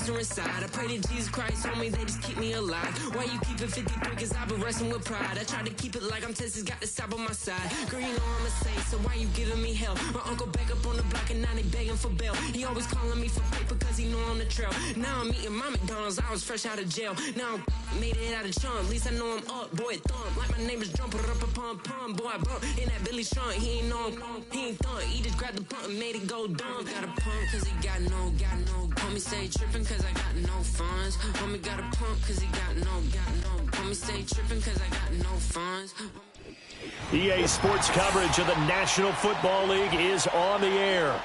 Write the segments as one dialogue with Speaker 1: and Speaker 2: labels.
Speaker 1: monster inside. I pray to Jesus Christ, homie, they just keep me alive. Why you keep it 53? Cause I've been wrestling with pride. I try to keep it like I'm Texas, got the South on my side. Girl, you know I'm a saint, so why you giving me hell? My uncle back up on the block and now they begging for bail. He always calling me for paper cause he know I'm the trail. Now I'm eating my McDonald's, I was fresh out of jail. Now I made it out of chunk, at least I know I'm up. Boy, thump, like my name is Jump, up a pump, pump. Boy, I bump in that Billy Strong, he ain't know him, he ain't thump. He just grabbed the pump and made it go dumb. Got a pump cause he got no. Homie stay tripping cause I got no funds. Homie got a pump cause he got no. Homie stay tripping cause I got no funds.
Speaker 2: EA Sports coverage of the National Football League is on the air.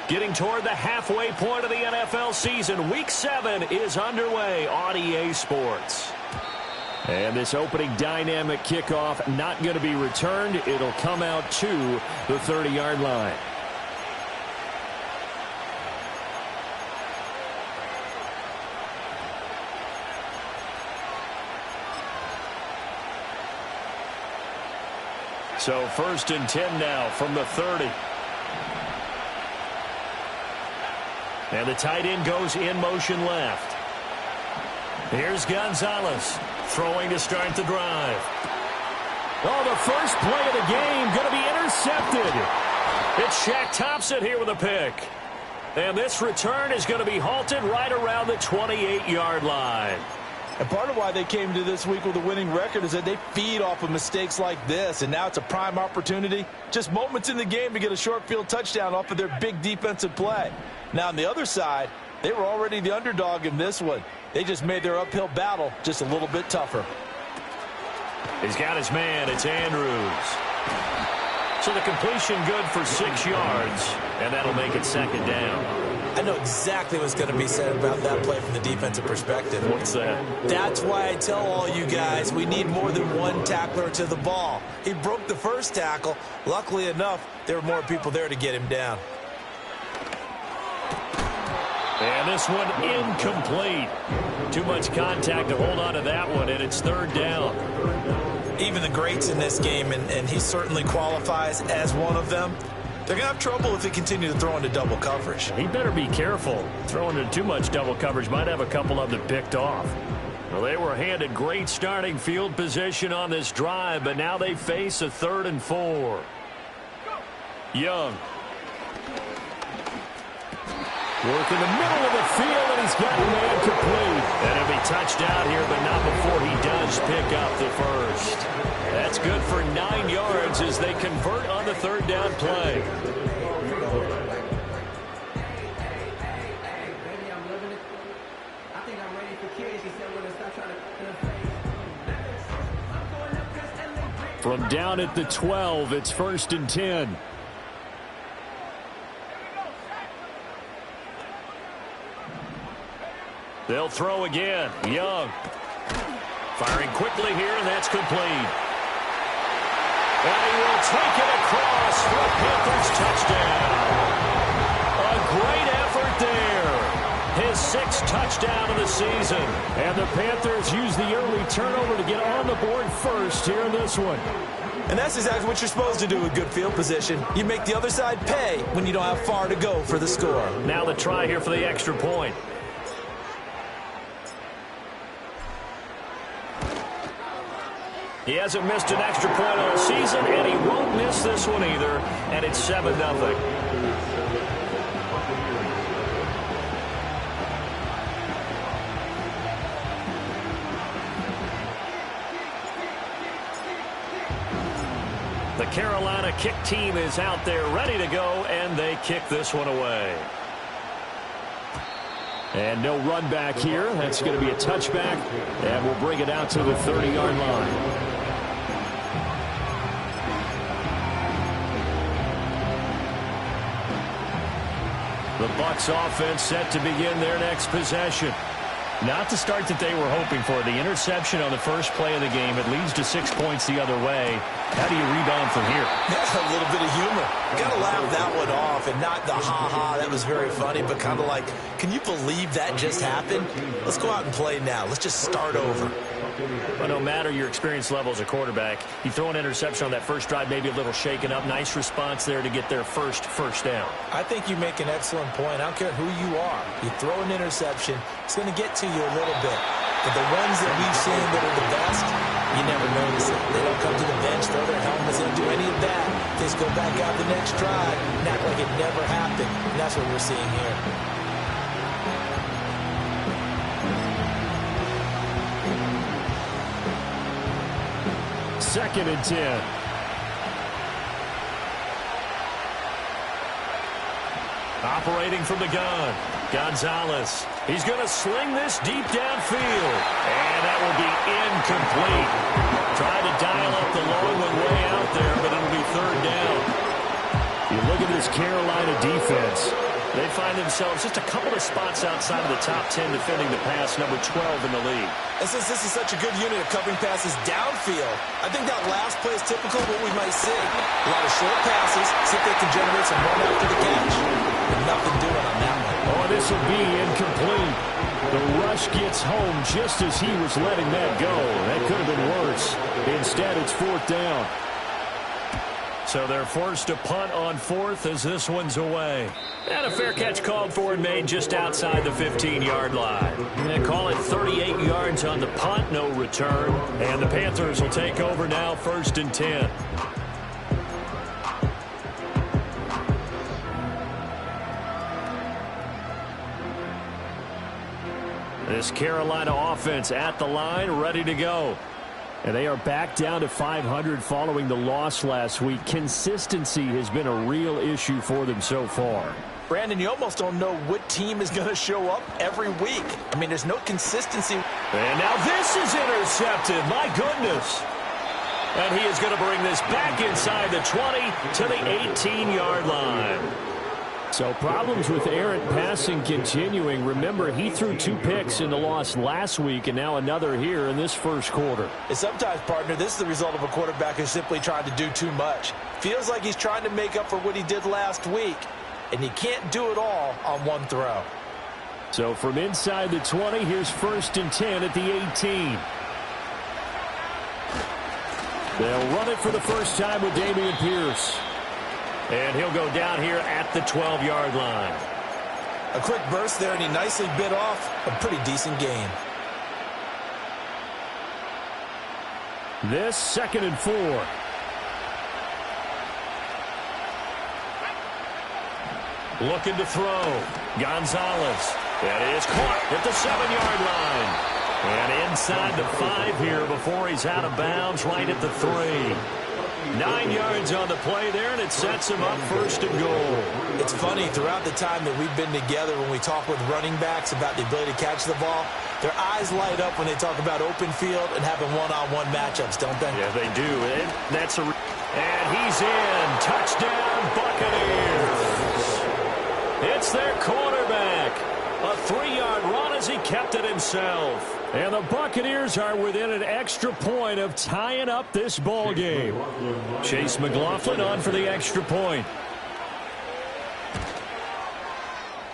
Speaker 2: Getting toward the halfway point of the NFL season. Week 7 is underway on EA Sports. And this opening dynamic kickoff not going to be returned. It'll come out to the 30-yard line. So 1st and 10 now from the 30. And the tight end goes in motion left. Here's Gonzalez throwing to start the drive. Oh, the first play of the game going to be intercepted. It's Shaq Thompson here with a pick. And this return is going to be halted right around the 28-yard line.
Speaker 3: And part of why they came to this week with a winning record is that they feed off of mistakes like this. And now it's a prime opportunity. Just moments in the game to get a short field touchdown off of their big defensive play. Now, on the other side, they were already the underdog in this one. They just made their uphill battle just a little bit tougher.
Speaker 2: He's got his man. It's Andrews. So the completion good for 6 yards, and that'll make it 2nd down.
Speaker 4: I know exactly what's going to be said about that play from the defensive perspective.
Speaker 2: What's that?
Speaker 4: That's why I tell all you guys we need more than one tackler to the ball. He broke the first tackle. Luckily enough, there were more people there to get him down.
Speaker 2: And this one incomplete. Too much contact to hold on to that one, and it's 3rd down.
Speaker 4: Even the greats in this game, and he certainly qualifies as one of them, they're going to have trouble if they continue to throw into double coverage.
Speaker 2: He better be careful. Throwing into too much double coverage might have a couple of them picked off. Well, they were handed great starting field position on this drive, but now they face a 3rd and 4. Young. Work in the middle of the field, and he's got a man complete. And he'll be touched out here, but not before he does pick up the first. That's good for 9 yards as they convert on the 3rd down play. From down at the 12, it's 1st and 10. They'll throw again. Young. Firing quickly here, and that's complete. And he will take it across for a Panthers touchdown. A great effort there. His 6th touchdown of the season. And the Panthers use the early turnover to get on the board first here in this one.
Speaker 4: And that's exactly what you're supposed to do with good field position. You make the other side pay when you don't have far to go for the score.
Speaker 2: Now the try here for the extra point. He hasn't missed an extra point all season, and he won't miss this one either, and it's 7-0. The Carolina kick team is out there ready to go, and they kick this one away. And no run back here. That's going to be a touchback, and we'll bring it out to the 30-yard line. The Bucs offense set to begin their next possession. Not the start that they were hoping for. The interception on the first play of the game. It leads to 6 points the other way. How do you rebound from here?
Speaker 4: A little bit of humor. Got to laugh that one off, and not the ha-ha, that was very funny, but kind of like, can you believe that just happened? Let's go out and play now. Let's just start over.
Speaker 2: Well, no matter your experience level as a quarterback, you throw an interception on that first drive, maybe a little shaken up. Nice response there to get their first down.
Speaker 4: I think you make an excellent point. I don't care who you are. You throw an interception, it's going to get to you a little bit. But the ones that we've seen that are the best, you never notice it. They don't come to the bench, throw their helmets, they don't do any of that. They just go back out the next drive and act like it never happened. And that's what we're seeing here.
Speaker 2: Second and 10. Operating from the gun, Gonzalez. He's going to sling this deep downfield. And that will be incomplete. Trying to dial up the long one way out there, but it'll be third down. You look at this Carolina defense. They find themselves just a couple of spots outside of the top 10 defending the pass, number 12 in the league.
Speaker 4: And since this is such a good unit of covering passes downfield, I think that last play is typical of what we might see. A lot of short passes, see if they can generate some run after the catch. But nothing doing on that one.
Speaker 2: Oh, this will be incomplete. The rush gets home just as he was letting that go. That could have been worse. Instead, it's fourth down. So they're forced to punt on fourth as this one's away. And a fair catch called for and made just outside the 15-yard line. They call it 38 yards on the punt, no return. And the Panthers will take over now, 1st and 10. This Carolina offense at the line, ready to go. And they are back down to 500 following the loss last week. Consistency has been a real issue for them so far.
Speaker 3: Brandon, you almost don't know what team is going to show up every week. I mean, there's no consistency.
Speaker 2: And now this is intercepted. My goodness. And he is going to bring this back inside the 20 to the 18-yard line. So problems with errant passing continuing. Remember, he threw 2 picks in the loss last week, and now another here in this first quarter.
Speaker 3: And sometimes, partner, this is the result of a quarterback who's simply trying to do too much. Feels like he's trying to make up for what he did last week, and he can't do it all on one throw.
Speaker 2: So from inside the 20, here's 1st and 10 at the 18. They'll run it for the first time with Dameon Pierce. And he'll go down here at the 12-yard line.
Speaker 3: A quick burst there, and he nicely bit off a pretty decent gain.
Speaker 2: This 2nd and 4. Looking to throw. Gonzalez. That is caught at the 7-yard line. And inside the 5 here before he's out of bounds, right at the 3. 9 yards on the play there, and it sets him up 1st and goal.
Speaker 3: It's funny, throughout the time that we've been together, when we talk with running backs about the ability to catch the ball, their eyes light up when they talk about open field and having one-on-one matchups, don't they?
Speaker 2: Yeah, they do. And he's in. Touchdown, Buccaneers. It's their quarterback. A 3-yard run as he kept it himself. And the Buccaneers are within an extra point of tying up this ball game. Chase McLaughlin on for the extra point.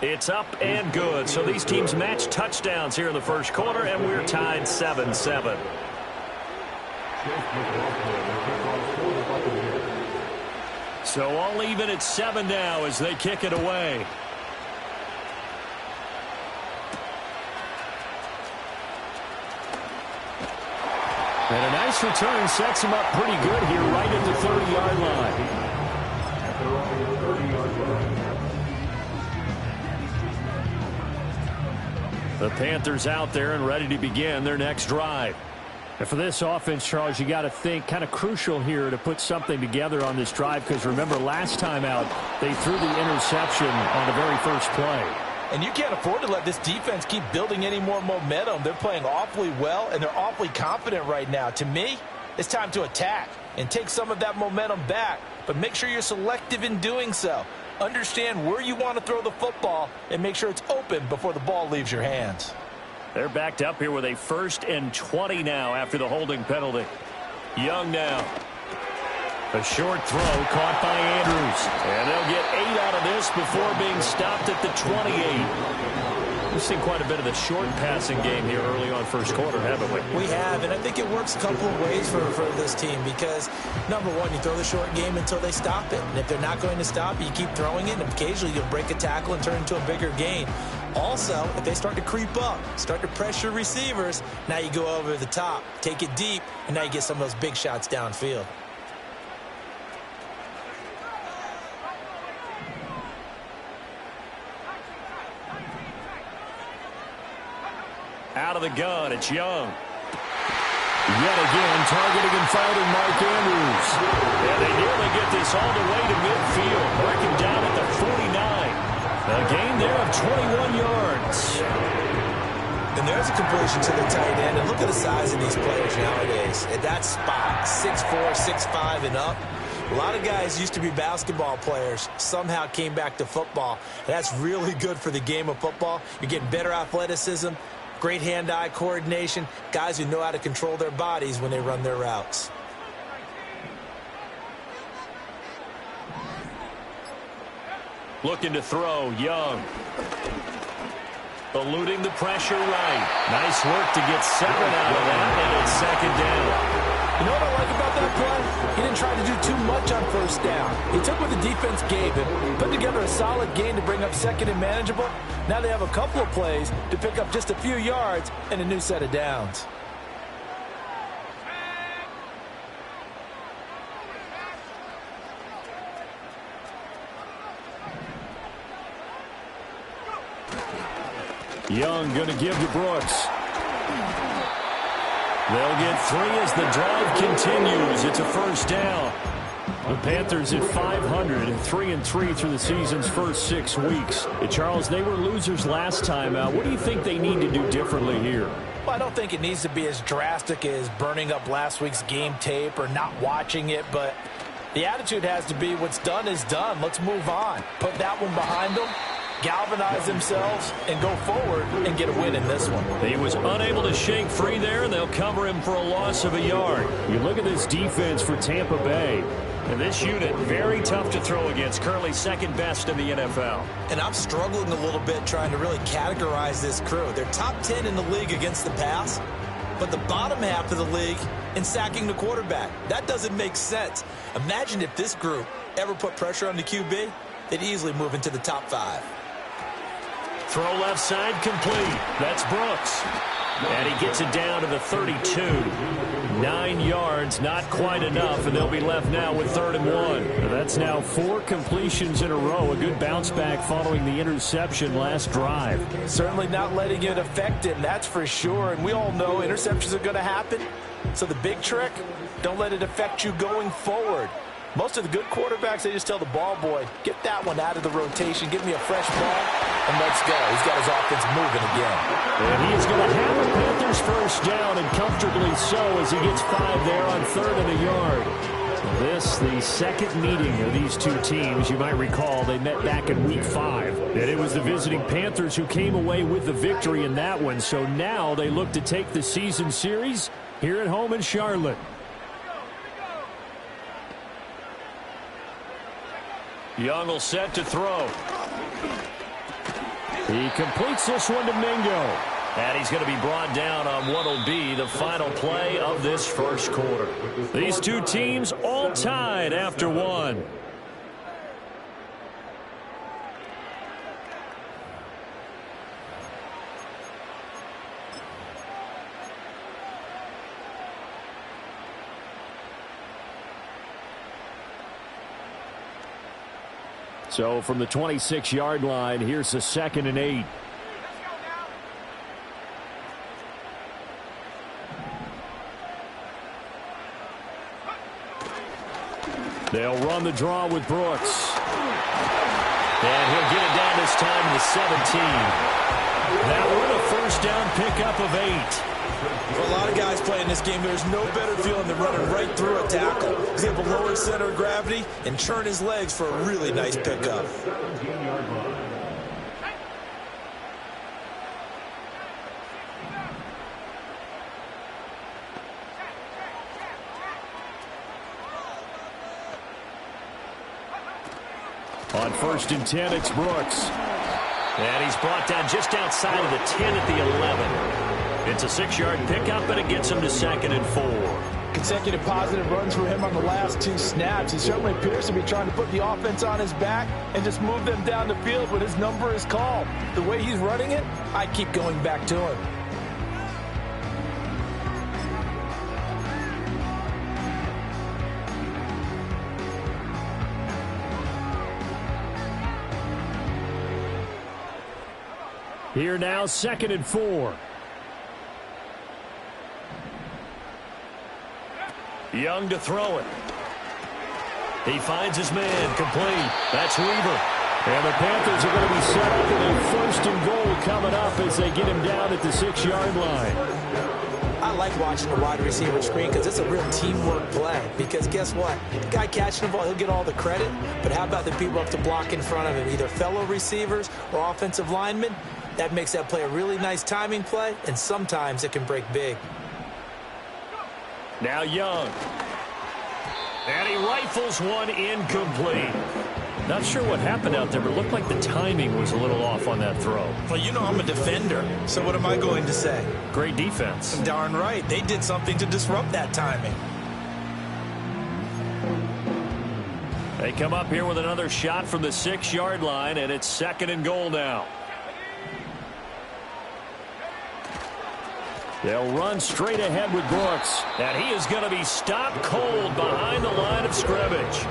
Speaker 2: It's up and good. So these teams match touchdowns here in the first quarter, and we're tied 7-7. So all even at 7 now as they kick it away. And a nice return sets him up pretty good here right at the 30-yard line. The Panthers out there and ready to begin their next drive. And for this offense, Charles, you got to think kind of crucial here to put something together on this drive, because remember last time out they threw the interception on the very first play.
Speaker 3: And you can't afford to let this defense keep building any more momentum. They're playing awfully well, and they're awfully confident right now. To me, it's time to attack and take some of that momentum back, but make sure you're selective in doing so. Understand where you want to throw the football and make sure it's open before the ball leaves your hands.
Speaker 2: They're backed up here with a 1st and 20 now after the holding penalty. Young now. A short throw caught by Andrews. And they'll get 8 out of this before being stopped at the 28. We've seen quite a bit of the short passing game here early on first quarter, haven't we?
Speaker 4: We have, and I think it works a couple of ways for this team because, number one, you throw the short game until they stop it. And if they're not going to stop it, you keep throwing it, and occasionally you'll break a tackle and turn into a bigger gain. Also, if they start to creep up, start to pressure receivers, now you go over the top, take it deep, and now you get some of those big shots downfield.
Speaker 2: Out of the gun, it's Young. Yet again, targeting and fighting Mark Andrews. And they nearly get this all the way to midfield. Breaking down at the 49. A gain there of 21 yards.
Speaker 4: And there's a completion to the tight end. And look at the size of these players nowadays. At that spot, 6'4", 6'5", and up. A lot of guys used to be basketball players, somehow came back to football. That's really good for the game of football. You're getting better athleticism, great hand-eye coordination, guys who know how to control their bodies when they run their routes.
Speaker 2: Looking to throw, Young. Eluding the pressure right. Nice work to get 7 out of that, and it's 2nd down.
Speaker 3: You know what I like about that play? He didn't try to do too much on 1st down. He took what the defense gave him, put together a solid gain to bring up 2nd and manageable. Now they have a couple of plays to pick up just a few yards and a new set of downs.
Speaker 2: Young going to give to Brooks. They'll get 3 as the drive continues. It's a 1st down. The Panthers at 500 and 3-3 through the season's first 6 weeks. Charles, they were losers last time out. What do you think they need to do differently here?
Speaker 3: Well, I don't think it needs to be as drastic as burning up last week's game tape or not watching it, but the attitude has to be what's done is done. Let's move on. Put that one behind them, galvanize themselves, and go forward and get a win in this one.
Speaker 2: He was unable to shake free there, and they'll cover him for a loss of a yard. You look at this defense for Tampa Bay. And this unit, very tough to throw against, currently 2nd best in the NFL.
Speaker 4: And I'm struggling a little bit trying to really categorize this crew. They're top 10 in the league against the pass, but the bottom half of the league in sacking the quarterback. That doesn't make sense. Imagine if this group ever put pressure on the QB, they'd easily move into the top 5.
Speaker 2: Throw left side complete. That's Brooks. And he gets it down to the 32. 9 yards, not quite enough, and they'll be left now with 3rd and 1. That's now 4 completions in a row. A good bounce back following the interception last drive.
Speaker 3: Certainly not letting it affect him, that's for sure. And we all know interceptions are going to happen. So the big trick, don't let it affect you going forward. Most of the good quarterbacks, they just tell the ball boy, get that one out of the rotation, give me a fresh ball, and let's go. He's got his offense moving again.
Speaker 2: And he is going to have the Panthers 1st down, and comfortably so as he gets 5 there on 3rd and a yard. This, the 2nd meeting of these 2 teams. You might recall they met back in Week 5. And it was the visiting Panthers who came away with the victory in that one. So now they look to take the season series here at home in Charlotte. Young will set to throw. He completes this one to Mingo. And he's going to be brought down on what will be the final play of this first quarter. These 2 teams all tied after 1. So from the 26-yard line, here's the 2nd and 8. They'll run the draw with Brooks. And he'll get it down this time to the 17. That one a first down pickup of 8.
Speaker 4: For a lot of guys playing this game, there's no better feeling than running right through a tackle. He's able to lower his center of gravity and churn his legs for a really nice pickup.
Speaker 2: On 1st and 10, it's Brooks. And he's brought down just outside of the 10 at the 11. It's a 6-yard pickup, but it gets him to 2nd and 4.
Speaker 3: Consecutive positive runs for him on the last 2 snaps. He certainly appears to be trying to put the offense on his back and just move them down the field when his number is called. The way he's running it, I keep going back to him.
Speaker 2: Here now, 2nd and 4. Young to throw it. He finds his man, complete. That's Weaver. And the Panthers are going to be set up with a 1st and goal coming up as they get him down at the 6-yard line.
Speaker 4: I like watching the wide receiver screen because it's a real teamwork play. Because guess what? The guy catching the ball, he'll get all the credit. But how about the people up to block in front of him, either fellow receivers or offensive linemen? That makes that play a really nice timing play, and sometimes it can break big.
Speaker 2: Now Young. And he rifles one incomplete. Not sure what happened out there, but it looked like the timing was a little off on that throw.
Speaker 4: Well, you know I'm a defender, so what am I going to say?
Speaker 2: Great defense.
Speaker 4: Darn right. They did something to disrupt that timing.
Speaker 2: They come up here with another shot from the 6-yard line, and it's 2nd and goal now. They'll run straight ahead with Brooks. And he is going to be stopped cold behind the line of scrimmage.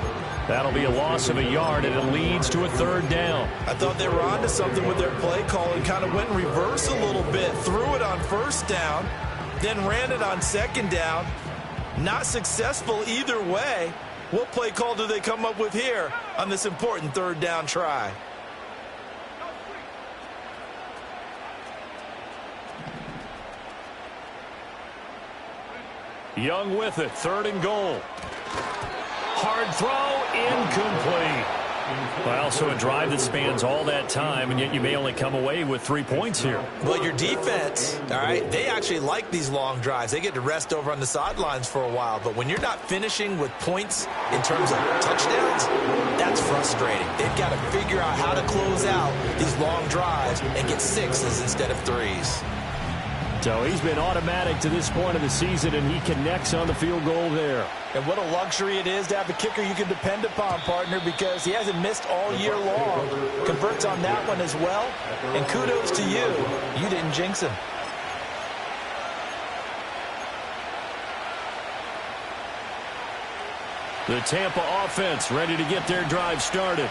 Speaker 2: That'll be a loss of a yard, and it leads to a 3rd down.
Speaker 3: I thought they were onto something with their play call and kind of went in reverse a little bit. Threw it on 1st down, then ran it on 2nd down. Not successful either way. What play call do they come up with here on this important 3rd down try?
Speaker 2: Young with it, 3rd and goal. Hard throw, incomplete. Well, so a drive that spans all that time, and yet you may only come away with 3 points here.
Speaker 4: Well, your defense, all right, they actually like these long drives. They get to rest over on the sidelines for a while. But when you're not finishing with points in terms of touchdowns, that's frustrating. They've got to figure out how to close out these long drives and get 6s instead of 3s.
Speaker 2: So he's been automatic to this point of the season, and he connects on the field goal there.
Speaker 3: And what a luxury it is to have a kicker you can depend upon, partner, because he hasn't missed all year long. Converts on that one as well. And kudos to you. You didn't jinx him.
Speaker 2: The Tampa offense ready to get their drive started.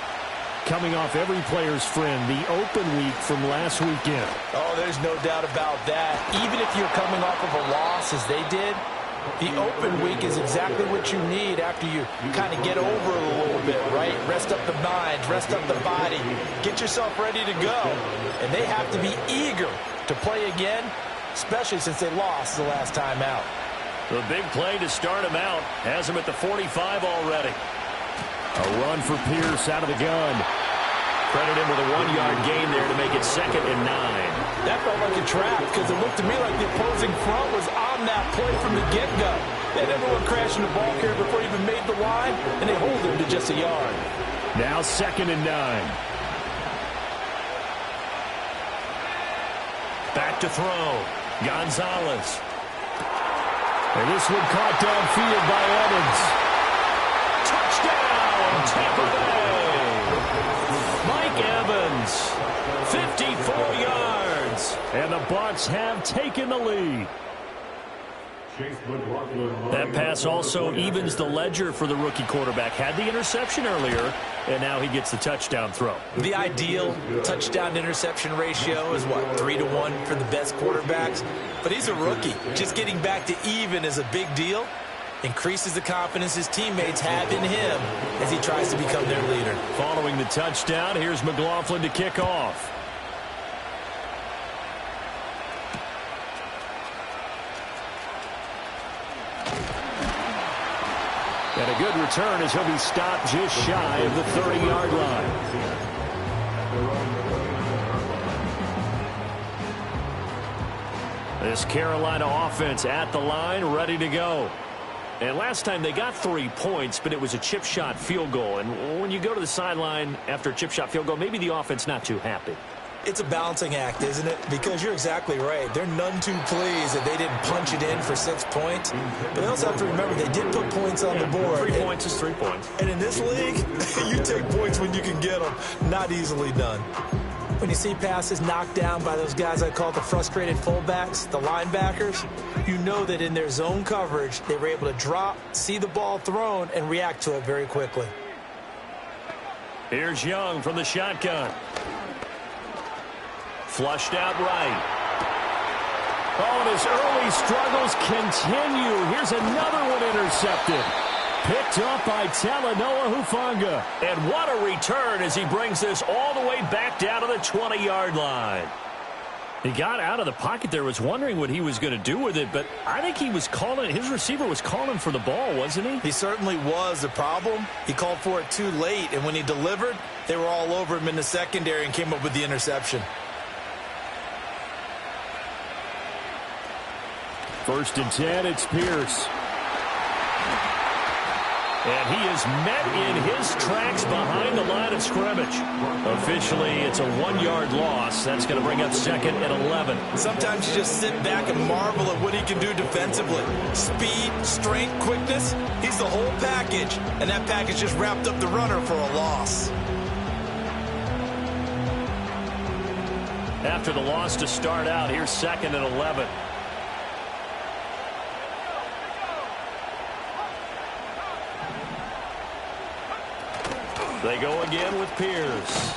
Speaker 2: Coming off every player's friend, the open week from last weekend.
Speaker 3: Oh, there's no doubt about that. Even if you're coming off of a loss as they did, the open week is exactly what you need after you kind of get over it a little bit, right? Rest up the mind, rest up the body, get yourself ready to go. And they have to be eager to play again, especially since they lost the last time out.
Speaker 2: The big play to start him out has him at the 45 already. A run for Pierce out of the gun. Credit him with a 1-yard gain there to make it 2nd and 9.
Speaker 3: That felt like a trap because it looked to me like the opposing front was on that play from the get-go. They had everyone crashing the ball carrier before he even made the line, and they hold him to just a yard.
Speaker 2: Now 2nd and 9. Back to throw. Gonzalez. And this one caught downfield by Evans. Touchdown, Tampa Bay. Mike Evans, 54 yards. And the Bucs have taken the lead. That pass also evens the ledger for the rookie quarterback. Had the interception earlier, and now he gets the touchdown throw.
Speaker 4: The ideal touchdown-interception ratio is, what, 3-to-1 for the best quarterbacks? But he's a rookie. Just getting back to even is a big deal. Increases the confidence his teammates have in him as he tries to become their leader.
Speaker 2: Following the touchdown, here's McLaughlin to kick off. And a good return as he'll be stopped just shy of the 30-yard line. This Carolina offense at the line, ready to go. And last time they got 3 points, but it was a chip shot field goal. And when you go to the sideline after a chip shot field goal, maybe the offense not too happy.
Speaker 4: It's a balancing act, isn't it? Because you're exactly right. They're none too pleased that they didn't punch it in for 6 points. But they also have to remember they did put points on the board.
Speaker 2: 3 points is 3 points.
Speaker 4: And in this league, you take points when you can get them. Not easily done. When you see passes knocked down by those guys I call the frustrated fullbacks, the linebackers, you know that in their zone coverage, they were able to drop, see the ball thrown, and react to it very quickly.
Speaker 2: Here's Young from the shotgun. Flushed out right. Oh, and his early struggles continue. Here's another one intercepted. Picked up by Talanoa Hufanga. And what a return as he brings this all the way back down to the 20-yard line. He got out of the pocket there, was wondering what he was going to do with it, but I think he was calling, his receiver was calling for the ball, wasn't he?
Speaker 3: He certainly was. The problem, he called for it too late, and when he delivered, they were all over him in the secondary and came up with the interception.
Speaker 2: 1st and 10, it's Pierce. And he is met in his tracks behind the line of scrimmage. Officially, it's a 1-yard loss. That's going to bring up 2nd and 11.
Speaker 3: Sometimes you just sit back and marvel at what he can do defensively. Speed, strength, quickness, he's the whole package. And that package just wrapped up the runner for a loss.
Speaker 2: After the loss to start out, here's 2nd and 11. They go again with Pierce.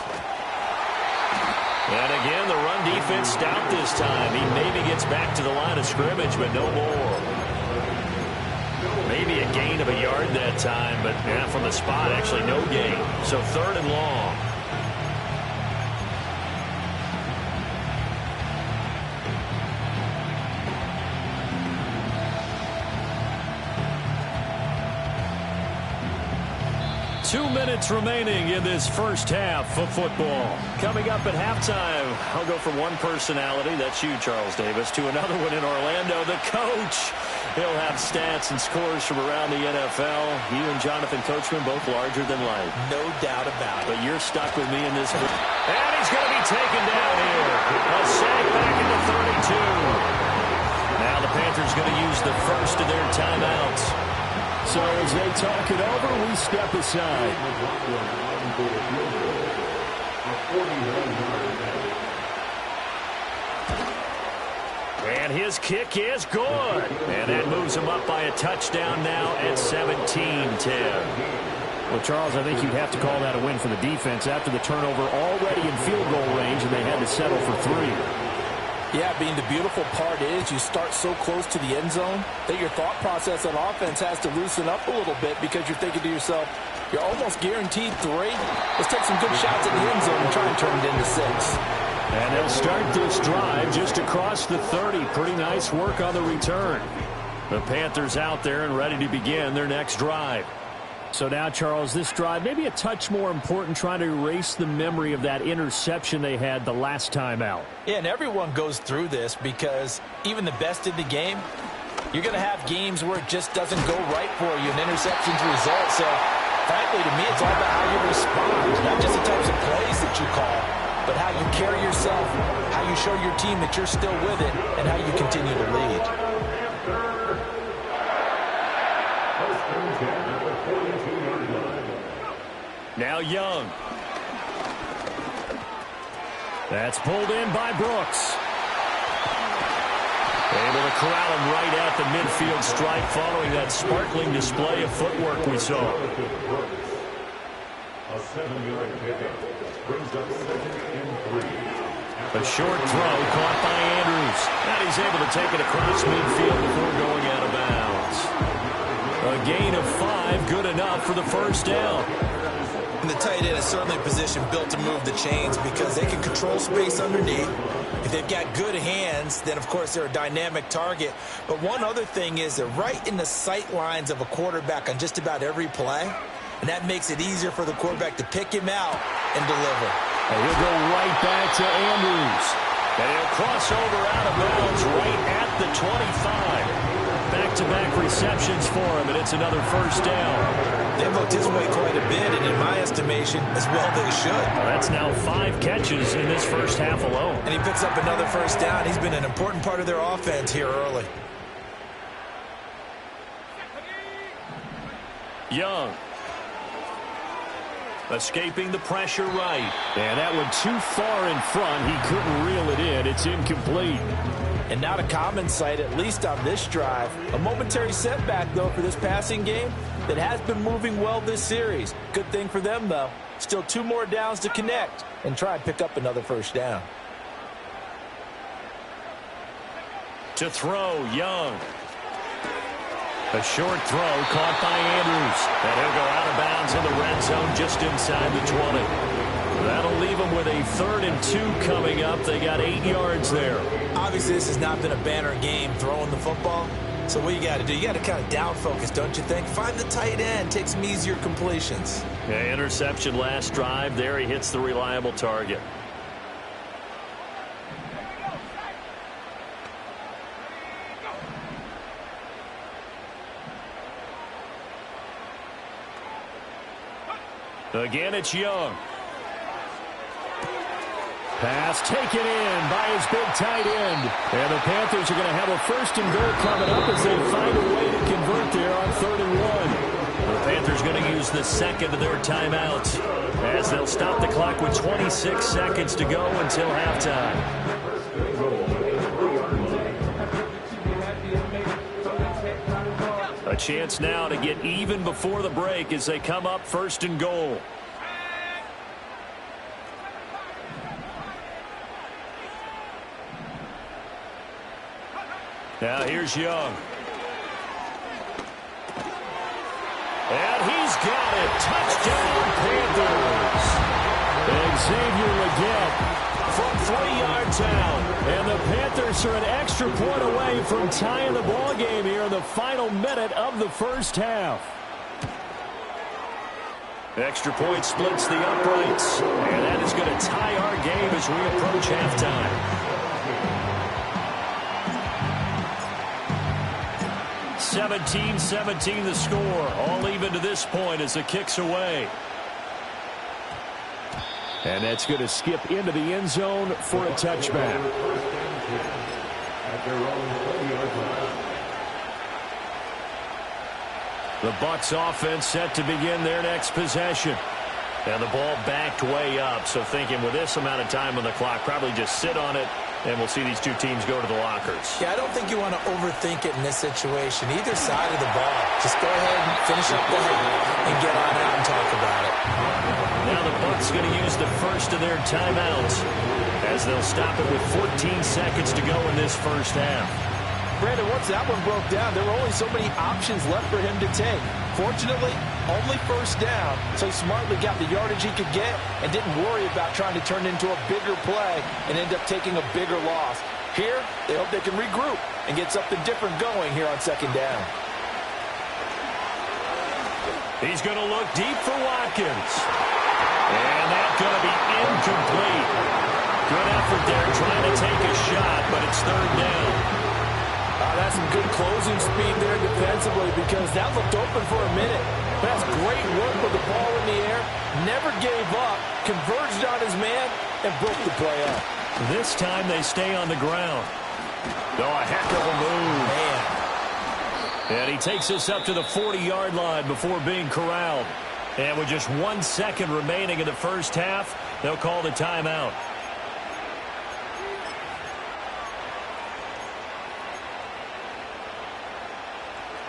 Speaker 2: And again, the run defense stout this time. He maybe gets back to the line of scrimmage, but no more. Maybe a gain of a yard that time, but from the spot, actually no gain. So 3rd and long. Two minutes remaining in this first half of football. Coming up at halftime, I'll go from one personality, that's you, Charles Davis, to another one in Orlando, the coach. He'll have stats and scores from around the NFL. You and Jonathan Coachman both larger than life.
Speaker 4: No doubt about it.
Speaker 2: But you're stuck with me in this. And he's going to be taken down here. A sack back into 32. Now the Panthers going to use the first of their timeouts. So as they talk it over, we step aside. And his kick is good. And that moves him up by a touchdown now at 17-10. Well, Charles, I think you'd have to call that a win for the defense after the turnover already in field goal range, and they had to settle for 3.
Speaker 5: Yeah, Bean, the beautiful part is you start so close to the end zone that your thought process on offense has to loosen up a little bit because you're thinking to yourself, you're almost guaranteed 3. Let's take some good shots at the end zone and try and turn it into 6.
Speaker 2: And they'll start this drive just across the 30. Pretty nice work on the return. The Panthers out there and ready to begin their next drive. So now, Charles, this drive maybe a touch more important, trying to erase the memory of that interception they had the last time out.
Speaker 3: Yeah, and everyone goes through this because even the best in the game, you're going to have games where it just doesn't go right for you, and interceptions result. So, frankly, to me, it's all about how you respond, not just the types of plays that you call, but how you carry yourself, how you show your team that you're still with it, and how you continue to lead.
Speaker 2: Now Young. That's pulled in by Brooks. Able to corral him right at the midfield stripe following that sparkling display of footwork we saw.
Speaker 6: A 7-yard pickup brings up 2nd and 3.
Speaker 2: A short throw caught by Andrews. And he's able to take it across midfield before going out of bounds. A gain of 5, good enough for the first down.
Speaker 4: And the tight end is certainly a position built to move the chains because they can control space underneath. If they've got good hands, then, of course, they're a dynamic target. But one other thing is they're right in the sight lines of a quarterback on just about every play. And that makes it easier for the quarterback to pick him out and deliver.
Speaker 2: And he'll go right back to Andrews. And he'll cross over out of bounds right at the 25. Back-to-back receptions for him, and it's another first down.
Speaker 4: They've looked his way quite a bit, and in my estimation, as well they should.
Speaker 2: Well, that's now 5 catches in this first half alone.
Speaker 4: And he picks up another first down. He's been an important part of their offense here early.
Speaker 2: Young. Escaping the pressure right. And that one too far in front. He couldn't reel it in. It's incomplete.
Speaker 5: And not a common sight, at least on this drive. A momentary setback, though, for this passing game that has been moving well this series. Good thing for them, though. Still 2 more downs to connect and try and pick up another first down.
Speaker 2: To throw, Young. A short throw caught by Andrews. And he'll go out of bounds in the red zone just inside the 20. That'll leave them with a 3rd and 2 coming up. They got 8 yards there.
Speaker 4: Obviously, this has not been a banner game throwing the football. So what you got to do, you got to kind of down focus, don't you think? Find the tight end, take some easier completions.
Speaker 2: Yeah, interception last drive. There he hits the reliable target. Again, it's Young. Pass taken in by his big tight end. And the Panthers are going to have a 1st and goal coming up as they find a way to convert there on 3rd and 1. The Panthers going to use the 2nd of their timeouts as they'll stop the clock with 26 seconds to go until halftime. A chance now to get even before the break as they come up 1st and goal. Now here's Young. And he's got it. Touchdown, Panthers. Xavier Leggett from 3 yards out. And the Panthers are an extra point away from tying the ball game here in the final minute of the first half. Extra point splits the uprights. And that is going to tie our game as we approach halftime. 17-17 the score. All even to this point as the kick's away. And that's going to skip into the end zone for a touchback. The Bucs offense set to begin their next possession. And the ball backed way up. So thinking with this amount of time on the clock, probably just sit on it. And we'll see these 2 teams go to the lockers.
Speaker 4: Yeah, I don't think you want to overthink it in this situation. Either side of the ball. Just go ahead and finish up the half and get on out and talk about it.
Speaker 2: Now the Bucs going to use the 1st of their timeouts as they'll stop it with 14 seconds to go in this first half.
Speaker 3: Brandon, once that one broke down, there were only so many options left for him to take. Fortunately, only 1st down, so he smartly got the yardage he could get and didn't worry about trying to turn it into a bigger play and end up taking a bigger loss. Here, they hope they can regroup and get something different going here on 2nd down.
Speaker 2: He's going to look deep for Watkins. And that's going to be incomplete. Good effort there trying to take a shot, but it's 3rd down.
Speaker 5: That's some good closing speed there defensively because that looked open for a minute. That's great work with the ball in the air. Never gave up, converged on his man, and broke the play up.
Speaker 2: This time they stay on the ground. Oh, a heck of a move. Man. And he takes us up to the 40-yard line before being corralled. And with just 1 second remaining in the first half, they'll call the timeout.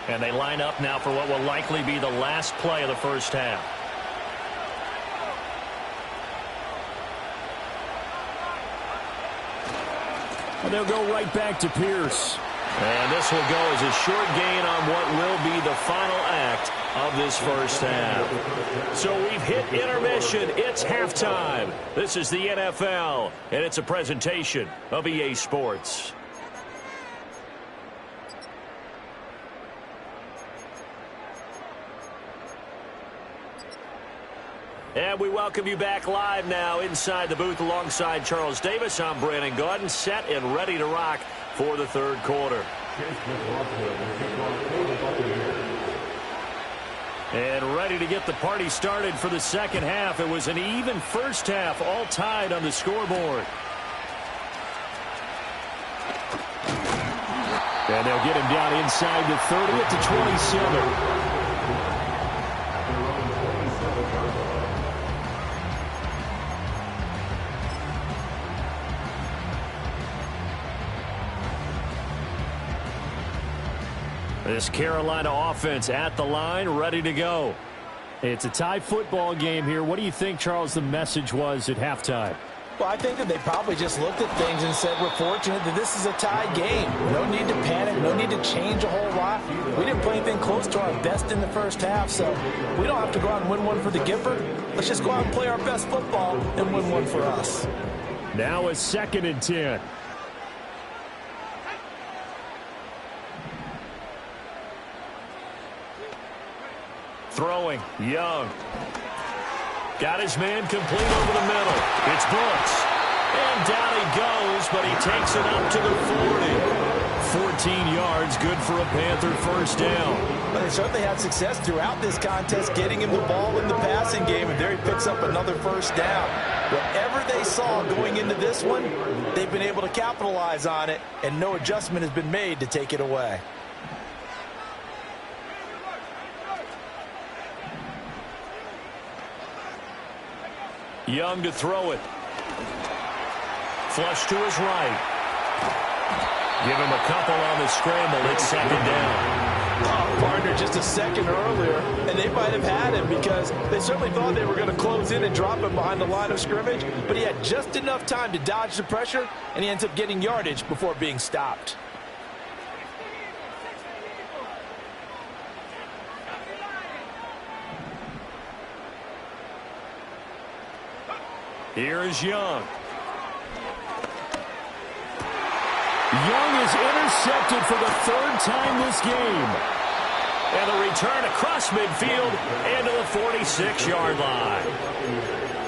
Speaker 2: And they line up now for what will likely be the last play of the first half. And they'll go right back to Pierce. And this will go as a short gain on what will be the final act of this first half. So we've hit intermission. It's halftime. This is the NFL, and it's a presentation of EA Sports. And we welcome you back live now inside the booth alongside Charles Davis. I'm Brandon Gaudin, set and ready to rock for the third quarter. And ready to get the party started for the second half. It was an even first half, all tied on the scoreboard. And they'll get him down inside the 30 at the 27. This Carolina offense at the line, ready to go. It's a tie football game here. What do you think, Charles, the message was at halftime?
Speaker 4: Well, I think that they probably just looked at things and said, we're fortunate that this is a tie game. No need to panic. No need to change a whole lot. We didn't play anything close to our best in the first half, so we don't have to go out and win one for the Gifford. Let's just go out and play our best football and win one for us.
Speaker 2: Now a 2nd and 10. Throwing, Young. Got his man complete over the middle. It's Bucs. And down he goes, but he takes it up to the 40. 14 yards, good for a Panther first down.
Speaker 3: Well, they certainly had success throughout this contest getting him the ball in the passing game, and there he picks up another first down. Whatever they saw going into this one, they've been able to capitalize on it, and no adjustment has been made to take it away.
Speaker 2: Young to throw it. Flush to his right. Give him a couple on the scramble. It's 2nd down.
Speaker 3: Oh, partner, just a second earlier, and they might have had him because they certainly thought they were going to close in and drop him behind the line of scrimmage, but he had just enough time to dodge the pressure, and he ends up getting yardage before being stopped.
Speaker 2: Here is Young. Young is intercepted for the 3rd time this game. And a return across midfield and to the 46-yard line.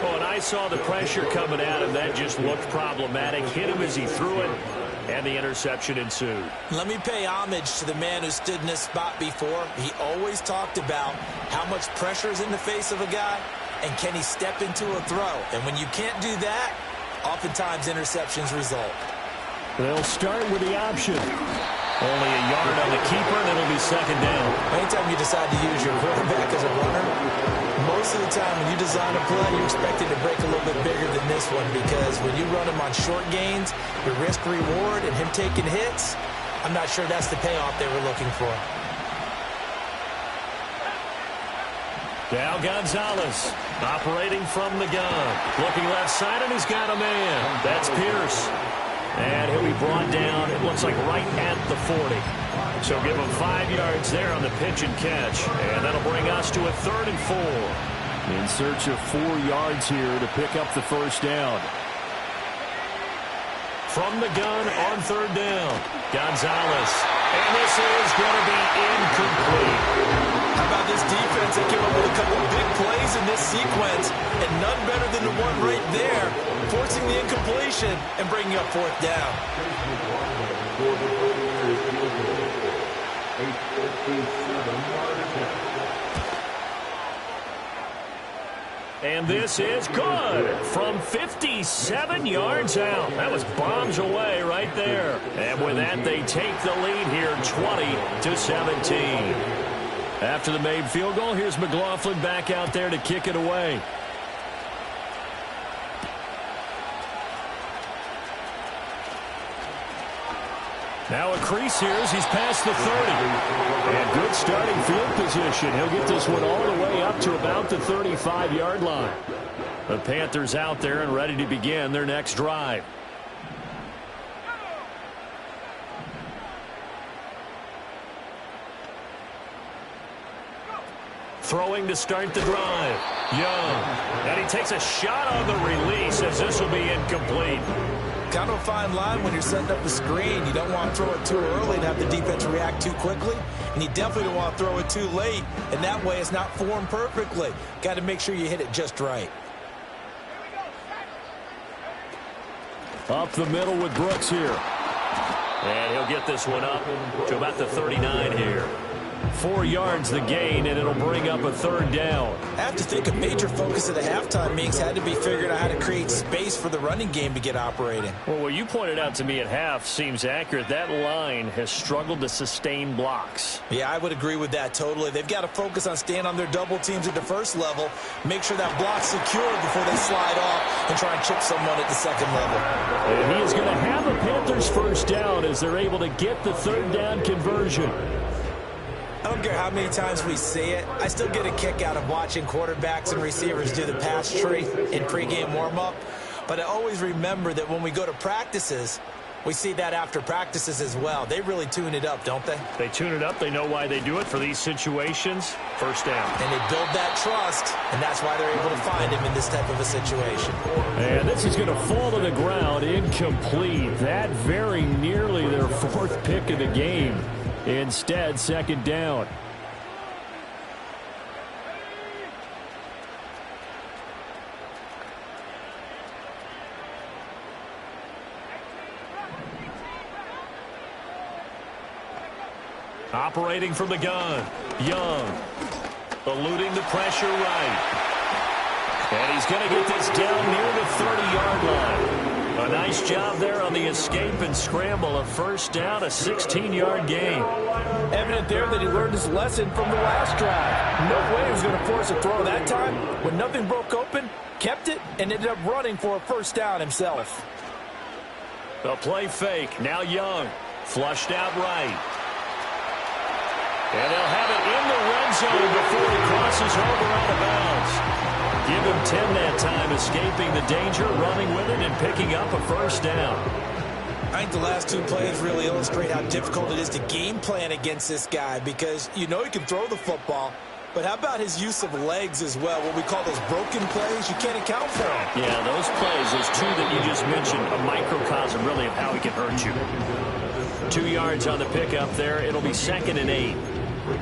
Speaker 2: Oh, and I saw the pressure coming at him. That just looked problematic. Hit him as he threw it, and the interception ensued.
Speaker 4: Let me pay homage to the man who stood in this spot before. He always talked about how much pressure is in the face of a guy, and can he step into a throw? And when you can't do that, oftentimes interceptions result.
Speaker 2: They'll start with the option. Only a yard on the keeper, and it'll be 2nd down.
Speaker 4: Anytime you decide to use your quarterback as a runner, most of the time when you design a play, you expect it to break a little bit bigger than this one, because when you run him on short gains, your risk-reward and him taking hits, I'm not sure that's the payoff they were looking for.
Speaker 2: Now Gonzalez operating from the gun. Looking left side, and he's got a man. That's Pierce. And he'll be brought down, it looks like right at the 40. So give him 5 yards there on the pitch and catch. And that'll bring us to a 3rd and 4. In search of 4 yards here to pick up the first down. From the gun on 3rd down, Gonzalez. And this is going to be incomplete.
Speaker 3: How about this defense? They came up with a couple of big plays in this sequence, and none better than the one right there, forcing the incompletion and bringing up 4th down.
Speaker 2: And this is good from 57 yards out. That was bombs away right there. And with that, they take the lead here 20-17. After the made field goal, here's McLaughlin back out there to kick it away. Now a crease here as he's past the 30. And good starting field position. He'll get this one all the way up to about the 35-yard line. The Panthers out there and ready to begin their next drive. Throwing to start the drive. Young. And he takes a shot on the release as this will be incomplete.
Speaker 4: Kind of a fine line when you're setting up the screen. You don't want to throw it too early and have the defense react too quickly. And you definitely don't want to throw it too late. And that way it's not formed perfectly. Got to make sure you hit it just right.
Speaker 2: Up the middle with Brooks here. And he'll get this one up to about the 39 here. 4 yards the gain, and it'll bring up a third down.
Speaker 4: I have to think a major focus of the halftime meetings had to be figuring out how to create space for the running game to get operating.
Speaker 2: Well, what you pointed out to me at half seems accurate. That line has struggled to sustain blocks.
Speaker 4: Yeah, I would agree with that totally. They've got to focus on staying on their double teams at the first level, make sure that block's secured before they slide off and try and chip someone at the second level.
Speaker 2: And he is going to have the Panthers first down as they're able to get the third down conversion.
Speaker 4: I don't care how many times we see it. I still get a kick out of watching quarterbacks and receivers do the pass tree in pregame warm-up. But I always remember that when we go to practices, we see that after practices as well. They really tune it up, don't they?
Speaker 2: They tune it up. They know why they do it for these situations. First down.
Speaker 4: And they build that trust, and that's why they're able to find him in this type of a situation.
Speaker 2: And this is going to fall to the ground, incomplete. That very nearly their 4th pick of the game. Instead, second down. Operating from the gun. Young. Eluding the pressure right. And he's going to get this down near the 30-yard line. A nice job there on the escape and scramble. A first down, a 16-yard gain.
Speaker 5: Evident there that he learned his lesson from the last drive. No way he was going to force a throw that time. When nothing broke open, kept it, and ended up running for a first down himself.
Speaker 2: The play fake. Now Young. Flushed out right. And they'll have it in the red zone before he crosses over out of bounds. Give him 10 that time, escaping the danger, running with it, and picking up a first down.
Speaker 4: I think the last 2 plays really illustrate how difficult it is to game plan against this guy because you know he can throw the football, but how about his use of legs as well? What we call those broken plays, you can't account for them.
Speaker 2: Yeah, those plays, those 2 that you just mentioned, a microcosm really of how he can hurt you. 2 yards on the pickup there. It'll be 2nd and 8.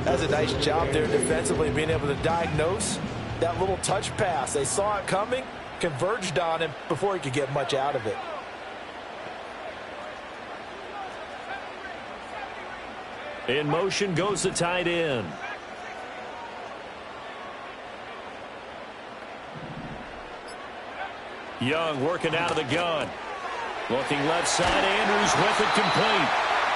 Speaker 5: That's a nice job there defensively, being able to diagnose that little touch pass. They saw it coming, converged on him before he could get much out of it.
Speaker 2: In motion goes the tight end. Young working out of the gun. Looking left side, Andrews with it complete.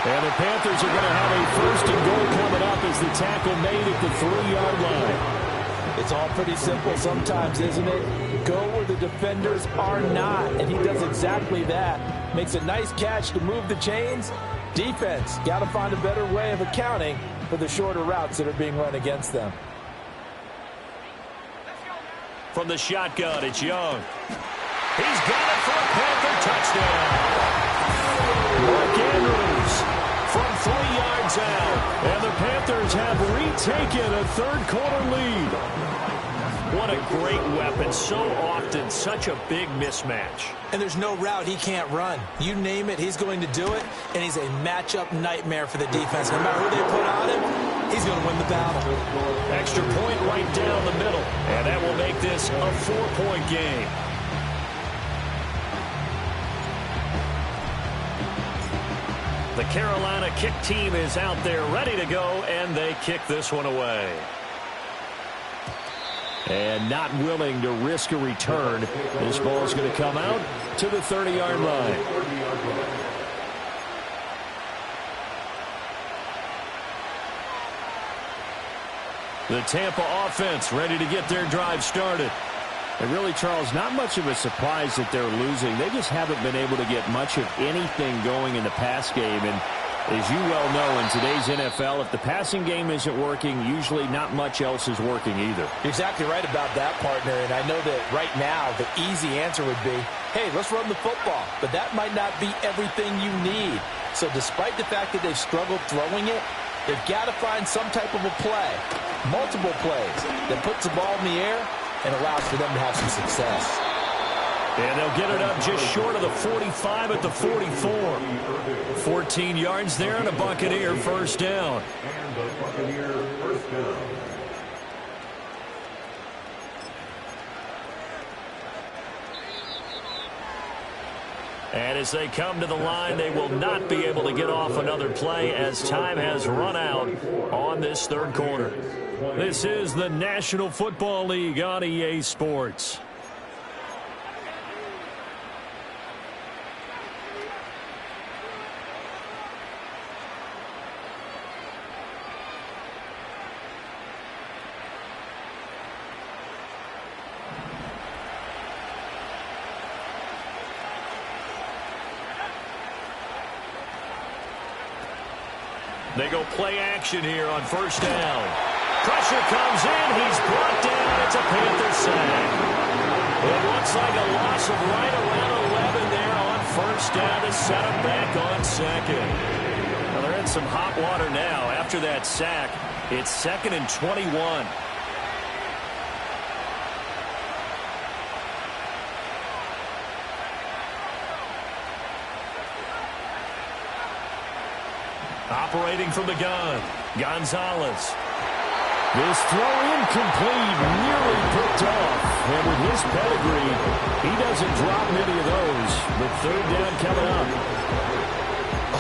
Speaker 2: And the Panthers are going to have a first and goal coming up as the tackle made at the 3-yard line.
Speaker 5: It's all pretty simple sometimes, isn't it? Go where the defenders are not, and he does exactly that. Makes a nice catch to move the chains. Defense, got to find a better way of accounting for the shorter routes that are being run against them.
Speaker 2: From the shotgun, it's Young. He's got it for a Panther touchdown. Mark Andrews from 3 yards out. And the Panthers have retaken a third-quarter lead. What a great weapon. So often, such a big mismatch.
Speaker 4: And there's no route he can't run. You name it, he's going to do it. And he's a matchup nightmare for the defense. No matter who they put on him, he's going to win the battle.
Speaker 2: Extra point right down the middle. And that will make this a 4-point game. The Carolina kick team is out there ready to go, and they kick this one away. And not willing to risk a return. This ball is going to come out to the 30-yard line. The Tampa offense ready to get their drive started. And really, Charles, not much of a surprise that they're losing. They just haven't been able to get much of anything going in the pass game. And as you well know, in today's NFL, if the passing game isn't working, usually not much else is working either.
Speaker 5: You're exactly right about that, partner. And I know that right now the easy answer would be, hey, let's run the football. But that might not be everything you need. So despite the fact that they've struggled throwing it,
Speaker 4: They've got to find some type of a play, multiple plays, that puts the ball in the air and allows for them to have some success.
Speaker 2: And they'll get it up just short of the 45 at the 44. 14 yards there and a Buccaneer first down.
Speaker 6: And the Buccaneer first down.
Speaker 2: And as they come to the line, they will not be able to get off another play as time has run out on this third quarter. This is the National Football League on EA Sports. They go play action here on first down. Pressure comes in. He's brought down. It's a Panther sack. It looks like a loss of right around 11 there on first down to set him back on second. Well, they're in some hot water now. After that sack, it's 2nd and 21. Operating from the gun, Gonzalez. This throw incomplete, nearly picked off. And with his pedigree, he doesn't drop many of those. But third down coming up.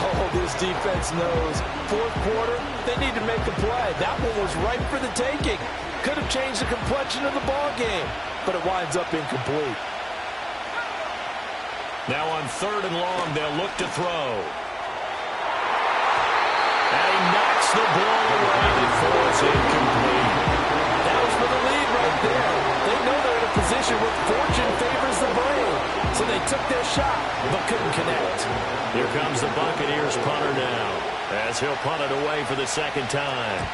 Speaker 3: Oh, this defense knows. Fourth quarter, they need to make a play. That one was right for the taking. Could have changed the complexion of the ball game, but it winds up incomplete.
Speaker 2: Now on 3rd and long, they'll look to throw. And he knocks the ball away and falls incomplete.
Speaker 3: That was for the lead right there. They know they're in a position where fortune favors the brave. So they took their shot, but couldn't connect.
Speaker 2: Here comes the Buccaneers punter now, as he'll punt it away for the second time.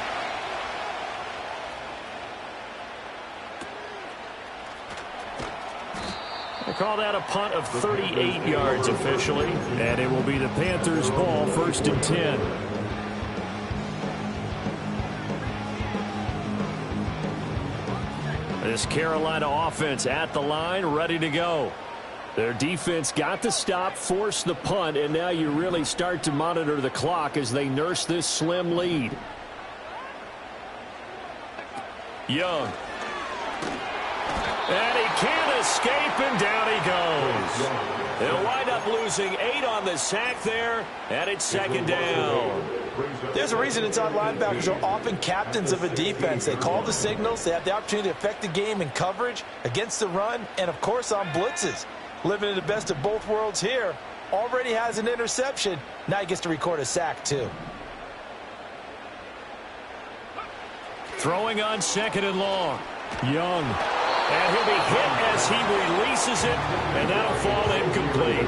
Speaker 2: They call that a punt of 38 yards officially, and it will be the Panthers' ball, 1st and 10. This Carolina offense at the line, ready to go. Their defense got the stop, forced the punt, and now you really start to monitor the clock as they nurse this slim lead. Young. And he can't escape, and down he goes. They'll wind up losing 8 on the sack there, and it's 2nd down.
Speaker 3: There's a reason inside linebackers are often captains of a defense. They call the signals. They have the opportunity to affect the game in coverage, against the run, and, of course, on blitzes. Living in the best of both worlds here. Already has an interception. Now he gets to record a sack, too.
Speaker 2: Throwing on 2nd and long. Young. And he'll be hit as he releases it, and that'll fall incomplete.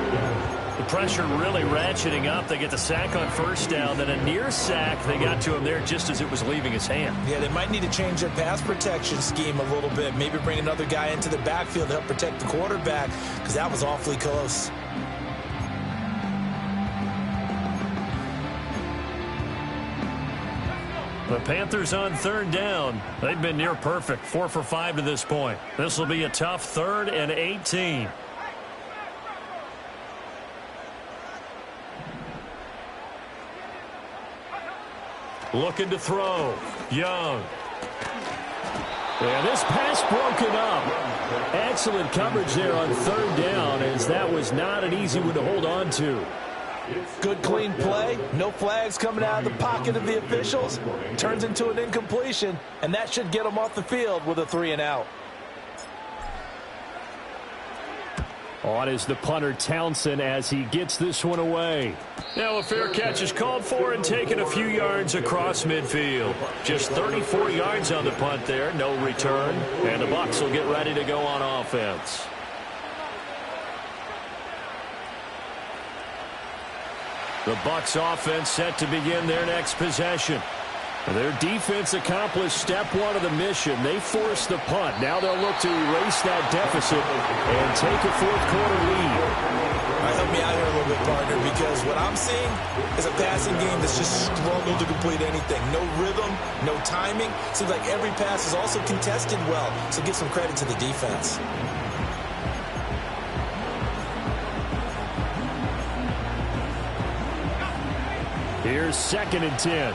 Speaker 2: The pressure really ratcheting up. They get the sack on first down, then a near sack. They got to him there just as it was leaving his hand.
Speaker 4: Yeah, they might need to change their pass protection scheme a little bit. Maybe bring another guy into the backfield to help protect the quarterback, because that was awfully close.
Speaker 2: The Panthers on 3rd down. They've been near perfect, 4 for 5 to this point. This will be a tough 3rd and 18. Looking to throw. Young. And this pass broken up. Excellent coverage there on 3rd down, as that was not an easy one to hold on to.
Speaker 3: Good, clean play. No flags coming out of the pocket of the officials. Turns into an incompletion, and that should get them off the field with a 3-and-out.
Speaker 2: On is the punter, Townsend, as he gets this one away. Now a fair catch is called for and taken a few yards across midfield. Just 34 yards on the punt there, no return. And the Bucs will get ready to go on offense. The Bucs offense set to begin their next possession. Their defense accomplished step 1 of the mission. They forced the punt. Now they'll look to erase that deficit and take a 4th quarter lead.
Speaker 4: All right, help me out here a little bit, partner, because what I'm seeing is a passing game that's just struggled to complete anything. No rhythm, no timing. Seems like every pass is also contested well, so give some credit to the defense.
Speaker 2: Here's 2nd and 10.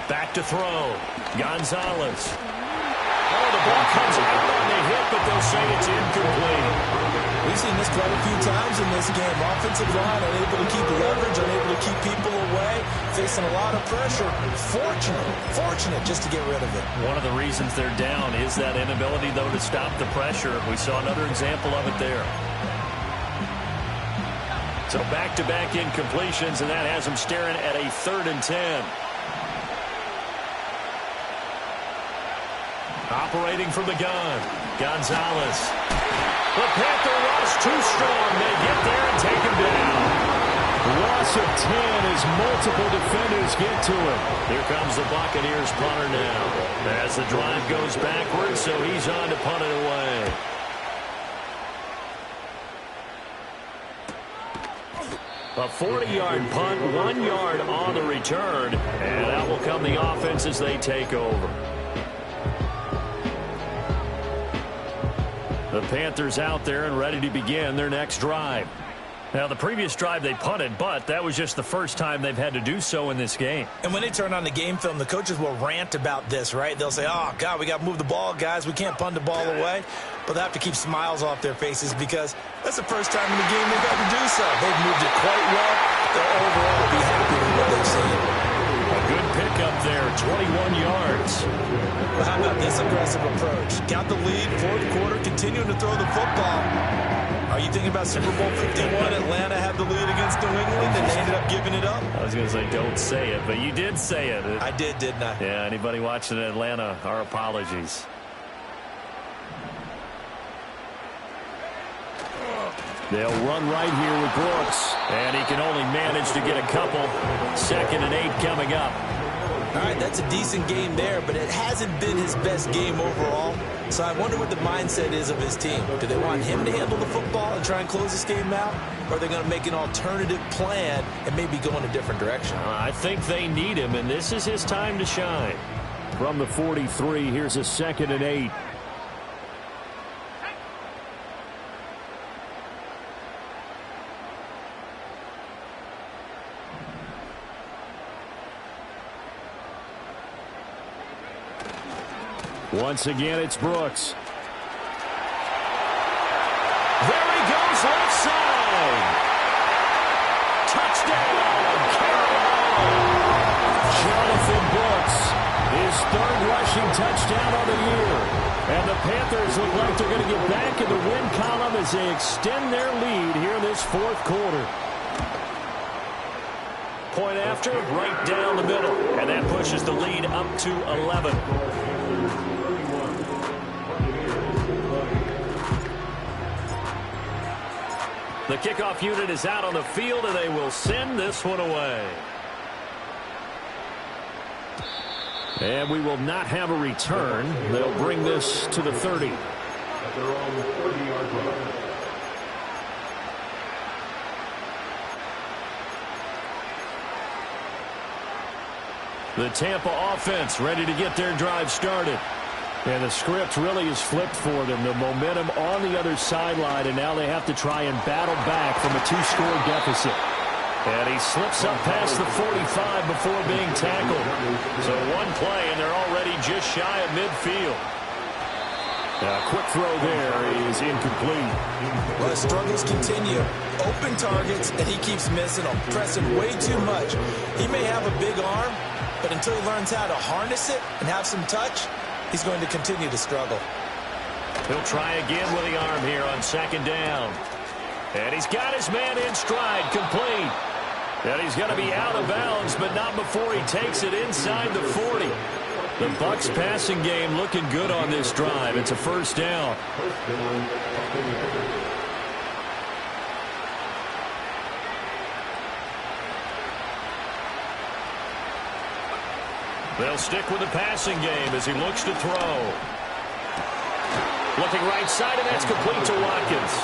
Speaker 2: Back to throw. Gonzalez. Oh, the ball comes out on the hit, but they'll say it's incomplete.
Speaker 4: We've seen this quite a few times in this game. Offensive line unable to keep leverage, unable to keep people away, facing a lot of pressure. Fortunate just to get rid of it.
Speaker 2: One of the reasons they're down is that inability, though, to stop the pressure. We saw another example of it there. So back-to-back incompletions, and that has them staring at a 3rd and 10. Operating from the gun, Gonzalez. The Panther rush too strong. They get there and take him down. Loss of 10 as multiple defenders get to him. Here comes the Buccaneers punter now. As the drive goes backwards, so he's on to punt it away. A 40-yard punt, 1 yard on the return, and that will come the offense as they take over. The Panthers out there and ready to begin their next drive. Now, the previous drive they punted, but that was just the first time they've had to do so in this game.
Speaker 4: And when they turn on the game film, the coaches will rant about this, right? They'll say, oh, God, we got to move the ball, guys. We can't punt the ball away. But they have to keep smiles off their faces because that's the first time in the game they've got to do so. They've moved it quite well. They'll overall be happy with what they've seen.
Speaker 2: A good pickup there, 21 yards.
Speaker 4: Well, how about this aggressive approach? Got the lead, 4th quarter, continuing to throw the football. Are you thinking about Super Bowl 51? Atlanta had the lead against New England, and they ended up giving it up?
Speaker 2: I was going to say, don't say it, but you did say it.
Speaker 4: I did, didn't I?
Speaker 2: Yeah, anybody watching Atlanta, our apologies. They'll run right here with Brooks, and he can only manage to get a couple. 2nd and 8 coming up.
Speaker 4: All right, that's a decent game there, but it hasn't been his best game overall. So I wonder what the mindset is of his team. Do they want him to handle the football and try and close this game out? Or are they going to make an alternative plan and maybe go in a different direction?
Speaker 2: I think they need him, and this is his time to shine. From the 43, here's a 2nd and 8. Once again, it's Brooks. There he goes, left side. Touchdown, Carolina. Jonathan Brooks, his 3rd rushing touchdown of the year. And the Panthers look like they're going to get back in the win column as they extend their lead here in this 4th quarter. Point after, right down the middle. And that pushes the lead up to 11. The kickoff unit is out on the field, and they will send this one away. And we will not have a return. They'll bring this to the 30.
Speaker 6: At their own 30-yard line.
Speaker 2: The Tampa offense ready to get their drive started. And the script really is flipped for them. The momentum on the other sideline, and now they have to try and battle back from a 2-score deficit. And he slips up past the 45 before being tackled. So one play, and they're already just shy of midfield. A quick throw there is incomplete.
Speaker 4: Well, the struggles continue. Open targets, and he keeps missing them, pressing way too much. He may have a big arm, but until he learns how to harness it and have some touch, he's going to continue to struggle.
Speaker 2: He'll try again with the arm here on 2nd down. And he's got his man in stride, complete. And he's going to be out of bounds, but not before he takes it inside the 40. The Bucs passing game looking good on this drive. It's a 1st down. They'll stick with the passing game as he looks to throw. Looking right side, and that's complete to Watkins.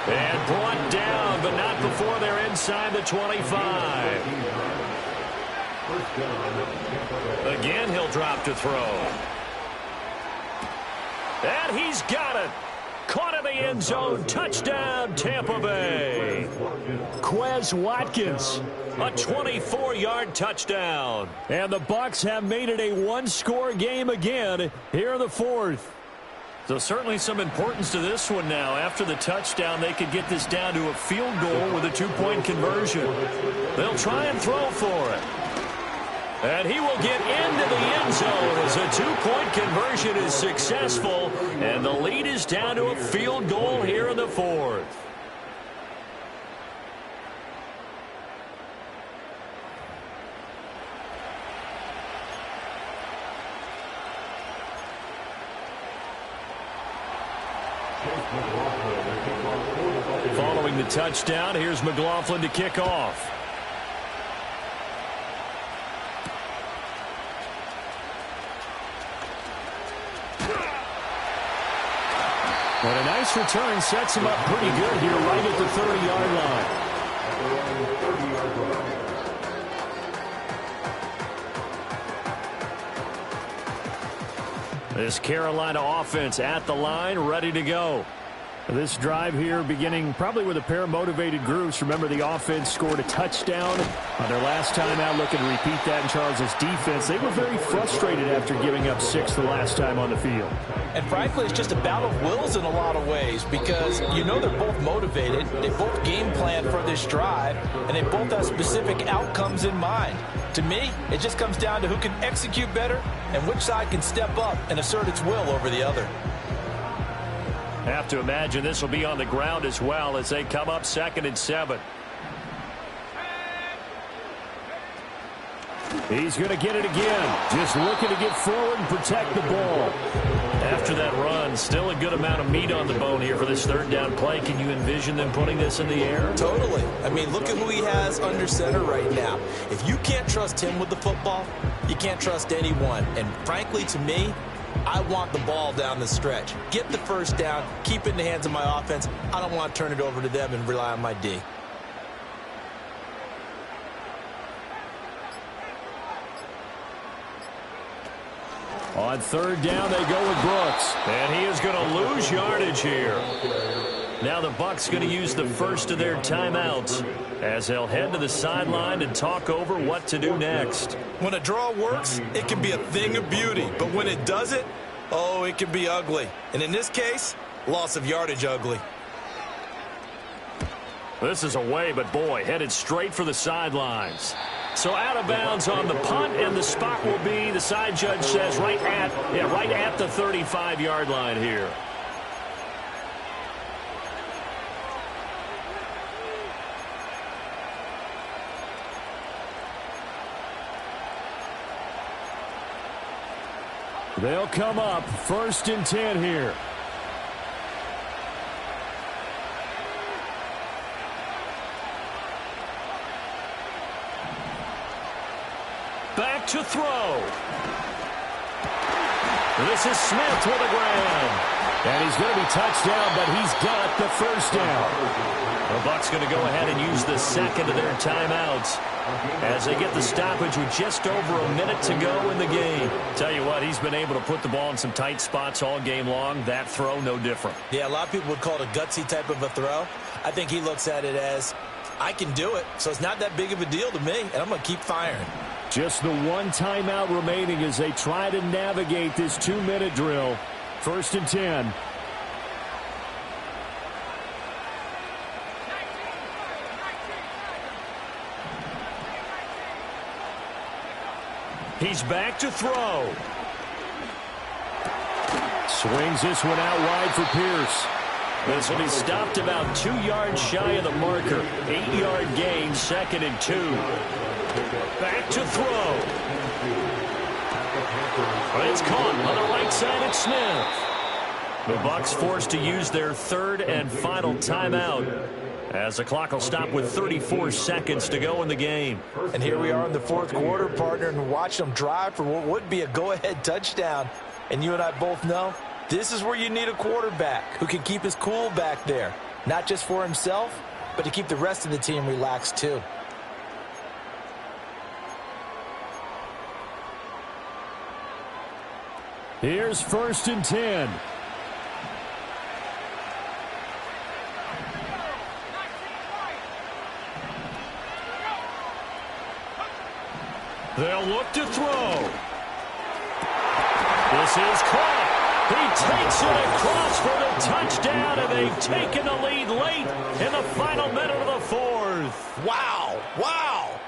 Speaker 2: And brought down, but not before they're inside the 25. Again, he'll drop to throw. And he's got it. Caught in the end zone. Touchdown, Tampa Bay. Quez Watkins. A 24-yard touchdown. And the Bucs have made it a one-score game again here in the fourth. So certainly some importance to this one now. After the touchdown, they could get this down to a field goal with a two-point conversion. They'll try and throw for it. And he will get into the end zone as a two-point conversion is successful. And the lead is down to a field goal here in the fourth. Following the touchdown, here's McLaughlin to kick off. But a nice return sets him up pretty good here right at the 30-yard line. This Carolina offense at the line, ready to go. This drive here beginning probably with a pair of motivated groups. Remember, the offense scored a touchdown on their last time out. Looking to repeat that in Charles' defense. They were very frustrated after giving up 6 the last time on the field.
Speaker 4: And frankly, it's just a battle of wills in a lot of ways because you know they're both motivated. They both game plan for this drive, and they both have specific outcomes in mind. To me, it just comes down to who can execute better and which side can step up and assert its will over the other.
Speaker 2: Have to imagine this will be on the ground as well as they come up 2nd and 7. He's going to get it again. Just looking to get forward and protect the ball. After that run, still a good amount of meat on the bone here for this third down play. Can you envision them putting this in the air?
Speaker 4: Totally. I mean, look at who he has under center right now. If you can't trust him with the football, you can't trust anyone. And frankly, to me, I want the ball down the stretch. Get the first down, keep it in the hands of my offense. I don't want to turn it over to them and rely on my D.
Speaker 2: On third down, they go with Brooks. And he is going to lose yardage here. Now the Bucs going to use the first of their timeouts as they'll head to the sideline and talk over what to do next.
Speaker 4: When a draw works, it can be a thing of beauty. But when it doesn't, oh, it can be ugly. And in this case, loss of yardage ugly.
Speaker 2: This is away, but boy, headed straight for the sidelines. So out of bounds on the punt, and the spot will be, the side judge says, right at the 35-yard line here. They'll come up 1st and 10 here. Back to throw. This is Smith with a grab. And he's going to be touched down, but he's got the first down. The Bucs going to go ahead and use the second of their timeouts as they get the stoppage with just over a minute to go in the game. Tell you what, he's been able to put the ball in some tight spots all game long. That throw, no different.
Speaker 4: Yeah, a lot of people would call it a gutsy type of a throw. I think he looks at it as, I can do it, so it's not that big of a deal to me, and I'm going to keep firing.
Speaker 2: Just the one timeout remaining as they try to navigate this 2-minute drill. 1st and 10. He's back to throw. Swings this one out wide for Pierce. This one is stopped about 2 yards shy of the marker. 8-yard gain, 2nd and 2. Back to throw. It's caught on the right side at Smith. The Bucs forced to use their third and final timeout as the clock will stop with 34 seconds to go in the game.
Speaker 4: And here we are in the fourth quarter, partner, and watch them drive for what would be a go-ahead touchdown. And you and I both know This is where you need a quarterback who can keep his cool back there, not just for himself, but to keep the rest of the team relaxed too.
Speaker 2: Here's 1st and 10. They'll look to throw. This is caught. He takes it across for the touchdown, and they've taken the lead late in the final minute of the 4th.
Speaker 4: Wow! Wow!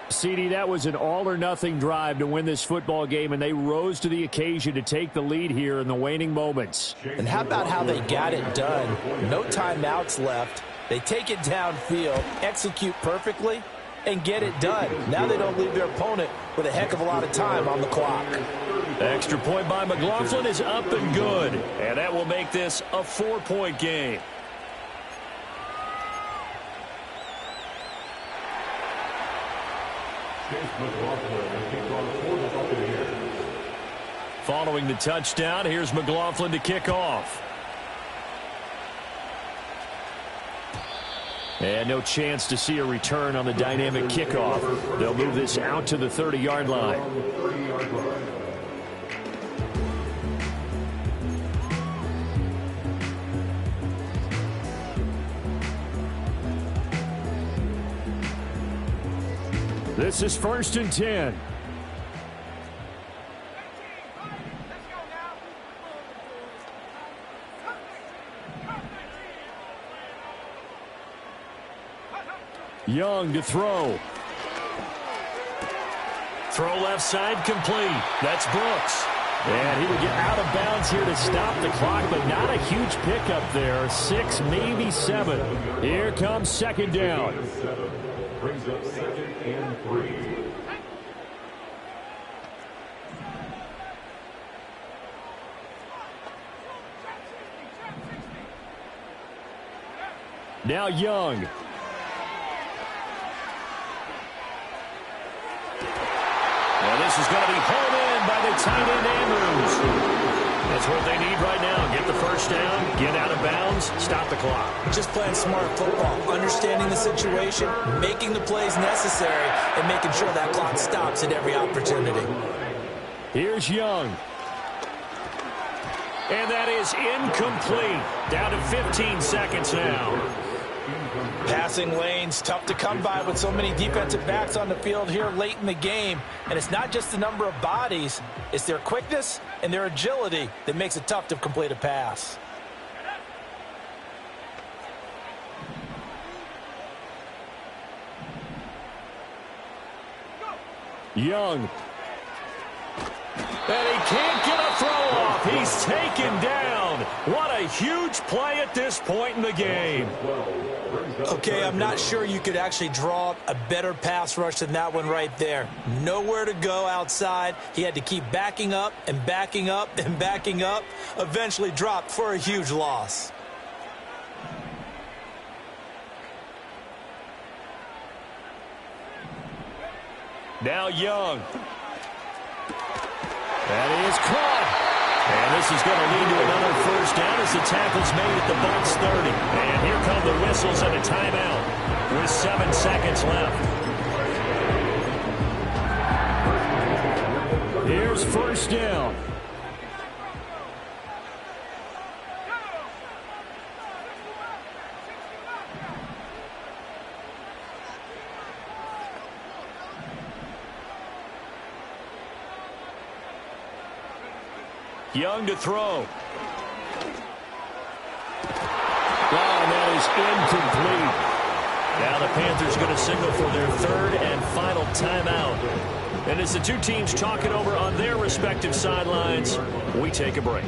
Speaker 2: CD, that was an all-or-nothing drive to win this football game, and they rose to the occasion to take the lead here in the waning moments.
Speaker 4: And how about how they got it done? No timeouts left. They take it downfield, execute perfectly, and get it done. Now they don't leave their opponent with a heck of a lot of time on the clock.
Speaker 2: Extra point by McLaughlin is up and good, and that will make this a 4-point game. Following the touchdown, here's McLaughlin to kick off. And no chance to see a return on the dynamic kickoff. They'll move this out to the 30-yard line. This is 1st and 10. Young to throw. Throw left side complete. That's Brooks. And he would get out of bounds here to stop the clock, but not a huge pickup there. 6, maybe 7. Here comes 2nd down.
Speaker 6: Brings up 2nd and 3.
Speaker 2: Now Young. And this is going to be hauled in by the tight end Andrews. That's what they need right now. Get the first down, get out of bounds, stop the clock.
Speaker 4: Just playing smart football, understanding the situation, making the plays necessary, and making sure that clock stops at every opportunity.
Speaker 2: Here's Young. And that is incomplete. Down to 15 seconds now.
Speaker 4: Passing lanes, tough to come by with so many defensive backs on the field here late in the game. And it's not just the number of bodies, it's their quickness and their agility that makes it tough to complete a pass.
Speaker 2: Young. And he can't get a throw off. He's taken down. What a huge play at this point in the game.
Speaker 4: Okay, I'm not sure you could actually draw a better pass rush than that one right there. Nowhere to go outside. He had to keep backing up and backing up and backing up. Eventually dropped for a huge loss.
Speaker 2: Now Young. That is caught. And this is going to lead to another first down as the tackle's made at the Bucs 30. And here come the whistles and a timeout with 7 seconds left. Here's first down. Young to throw. And that is incomplete. Now the Panthers going to signal for their 3rd and final timeout. And as the two teams talk it over on their respective sidelines, we take a break.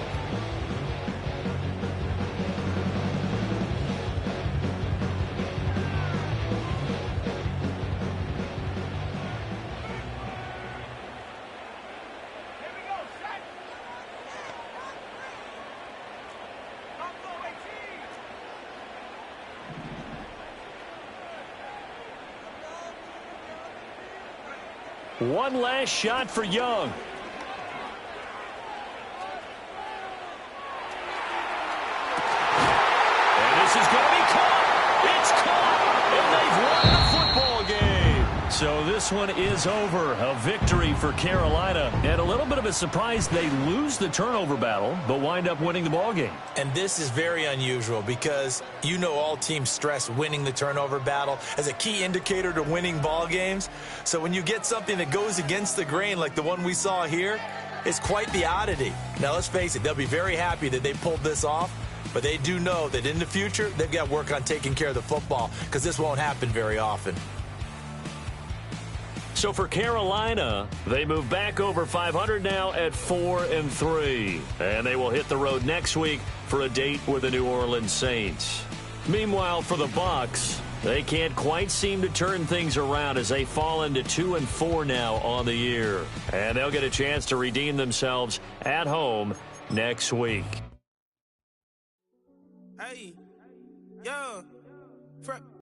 Speaker 2: One last shot for Young. this one is over. A victory for Carolina. And a little bit of a surprise, they lose the turnover battle, but wind up winning the ballgame.
Speaker 4: And this is very unusual because you know all teams stress winning the turnover battle as a key indicator to winning ball games. So when you get something that goes against the grain like the one we saw here, it's quite the oddity. Now, let's face it, they'll be very happy that they pulled this off, but they do know that in the future, they've got to work on taking care of the football because this won't happen very often.
Speaker 2: So for Carolina, they move back over 500 now at 4-3. And they will hit the road next week for a date with the New Orleans Saints. Meanwhile, for the Bucs, they can't quite seem to turn things around as they fall into 2-4 now on the year. And they'll get a chance to redeem themselves at home next week.
Speaker 7: Hey, yo.